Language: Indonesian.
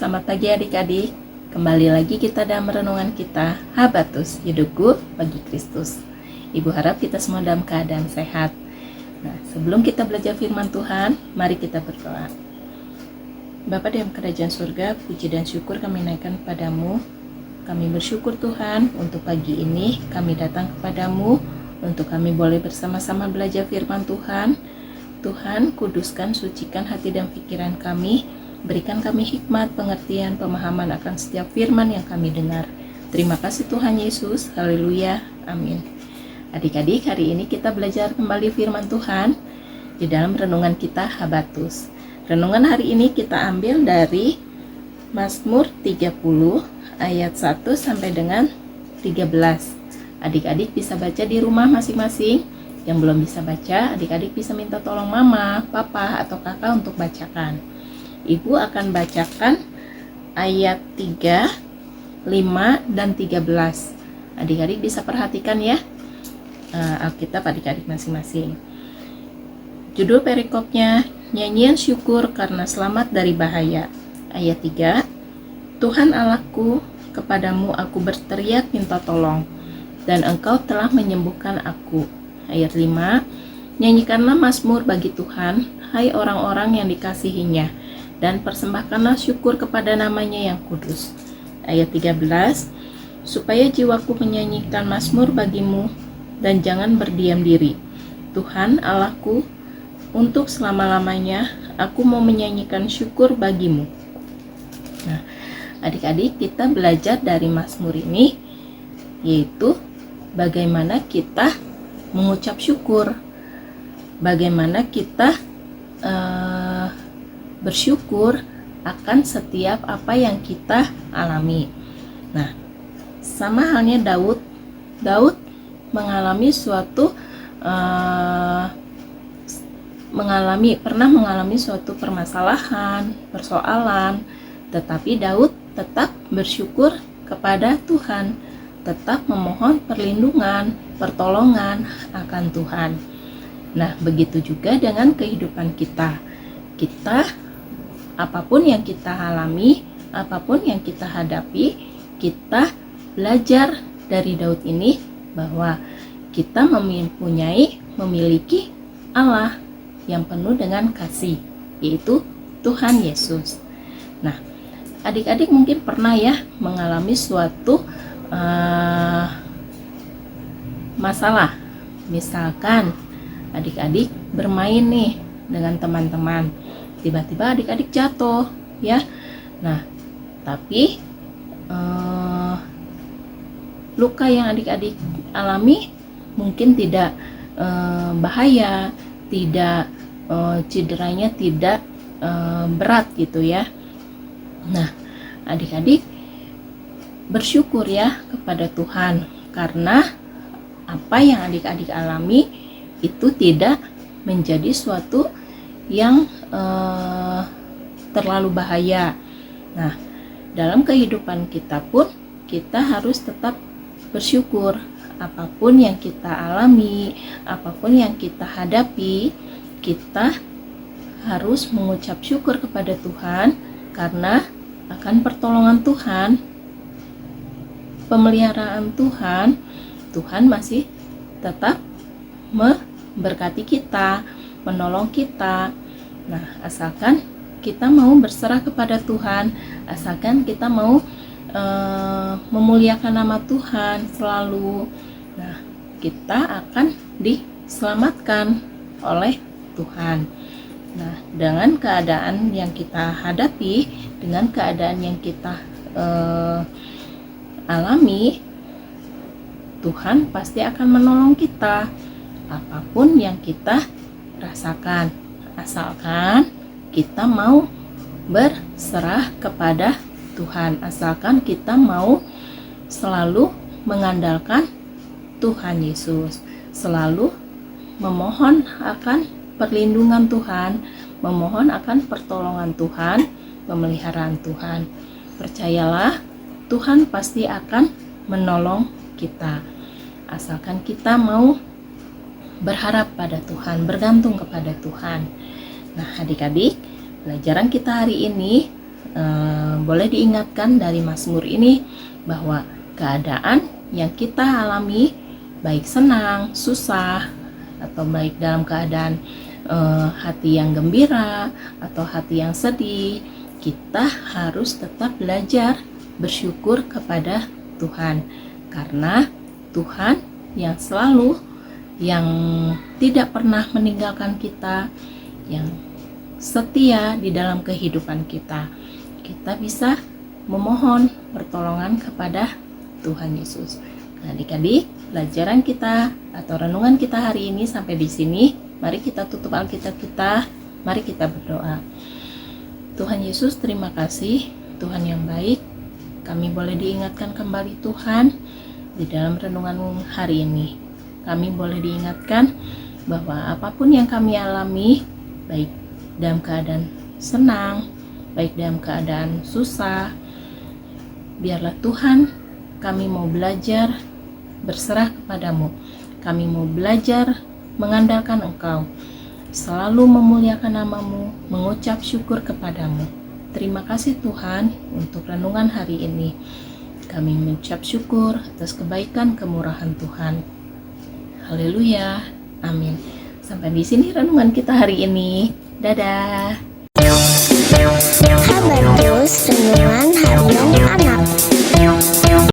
Selamat pagi adik-adik. Kembali lagi kita dalam renungan kita, Habatus, hidupku bagi Kristus. Ibu harap kita semua dalam keadaan sehat. Nah, sebelum kita belajar firman Tuhan, mari kita berdoa. Bapa dalam kerajaan surga, puji dan syukur kami naikkan kepadamu. Kami bersyukur Tuhan, untuk pagi ini kami datang kepadamu, untuk kami boleh bersama-sama belajar firman Tuhan. Tuhan, kuduskan, sucikan hati dan pikiran kami. Berikan kami hikmat, pengertian, pemahaman akan setiap firman yang kami dengar. Terima kasih Tuhan Yesus. Haleluya. Amin. Adik-adik, hari ini kita belajar kembali firman Tuhan di dalam renungan kita Habatus. Renungan hari ini kita ambil dari Mazmur 30 ayat 1 sampai dengan 13. Adik-adik bisa baca di rumah masing-masing. Yang belum bisa baca, adik-adik bisa minta tolong mama, papa, atau kakak untuk bacakan. Ibu akan bacakan ayat 3, 5, dan 13. Adik-adik bisa perhatikan ya Alkitab adik-adik masing-masing. Judul perikopnya, nyanyian syukur karena selamat dari bahaya. Ayat 3, Tuhan Allahku, kepadamu aku berteriak minta tolong, dan engkau telah menyembuhkan aku. Ayat 5, nyanyikanlah mazmur bagi Tuhan, hai orang-orang yang dikasihinya, dan persembahkanlah syukur kepada namanya yang kudus. Ayat 13, supaya jiwaku menyanyikan mazmur bagimu, dan jangan berdiam diri. Tuhan Allahku, untuk selama-lamanya aku mau menyanyikan syukur bagimu. Nah, adik-adik, kita belajar dari mazmur ini, yaitu bagaimana kita mengucap syukur, bagaimana kita bersyukur akan setiap apa yang kita alami. Nah, sama halnya Daud mengalami suatu pernah mengalami suatu permasalahan, persoalan, tetapi Daud tetap bersyukur kepada Tuhan, tetap memohon perlindungan, pertolongan akan Tuhan. Nah, begitu juga dengan kehidupan kita. Apapun yang kita alami, apapun yang kita hadapi, kita belajar dari Daud ini bahwa kita memiliki Allah yang penuh dengan kasih, yaitu Tuhan Yesus. Nah, adik-adik mungkin pernah ya mengalami suatu masalah. Misalkan adik-adik bermain nih dengan teman-teman, tiba-tiba adik-adik jatuh ya. Nah, tapi luka yang adik-adik alami mungkin tidak bahaya, tidak cederanya tidak berat gitu ya. Nah, adik-adik bersyukur ya kepada Tuhan, karena apa yang adik-adik alami itu tidak menjadi suatu yang terlalu bahaya. Nah, dalam kehidupan kita pun kita harus tetap bersyukur. Apapun yang kita alami, apapun yang kita hadapi, kita harus mengucap syukur kepada Tuhan, karena akan pertolongan Tuhan, pemeliharaan Tuhan, Tuhan masih tetap memberkati kita, menolong kita. Nah, asalkan kita mau berserah kepada Tuhan, asalkan kita mau memuliakan nama Tuhan selalu, nah, kita akan diselamatkan oleh Tuhan. Nah, dengan keadaan yang kita hadapi, dengan keadaan yang kita alami, Tuhan pasti akan menolong kita apapun yang kita rasakan, asalkan kita mau berserah kepada Tuhan, asalkan kita mau selalu mengandalkan Tuhan Yesus, selalu memohon akan perlindungan Tuhan, memohon akan pertolongan Tuhan, pemeliharaan Tuhan. Percayalah, Tuhan pasti akan menolong kita, asalkan kita mau berharap pada Tuhan, bergantung kepada Tuhan. Nah, adik-adik, pelajaran kita hari ini boleh diingatkan dari Mazmur ini bahwa keadaan yang kita alami, baik senang, susah, atau baik dalam keadaan hati yang gembira atau hati yang sedih, kita harus tetap belajar bersyukur kepada Tuhan, karena Tuhan yang selalu, yang tidak pernah meninggalkan kita, yang setia di dalam kehidupan kita. Kita bisa memohon pertolongan kepada Tuhan Yesus. Nah, adik-adik, pelajaran kita atau renungan kita hari ini sampai di sini. Mari kita tutup Alkitab kita, mari kita berdoa. Tuhan Yesus, terima kasih, Tuhan yang baik. Kami boleh diingatkan kembali Tuhan di dalam renungan hari ini. Kami boleh diingatkan bahwa apapun yang kami alami, baik dalam keadaan senang, baik dalam keadaan susah, biarlah Tuhan, kami mau belajar berserah kepadamu. Kami mau belajar mengandalkan Engkau, selalu memuliakan namamu, mengucap syukur kepadamu. Terima kasih Tuhan untuk renungan hari ini. Kami mengucap syukur atas kebaikan kemurahan Tuhan. Haleluya, amin. Sampai di sini renungan kita hari ini. Dadah. Habatus Renungan Harian Anak.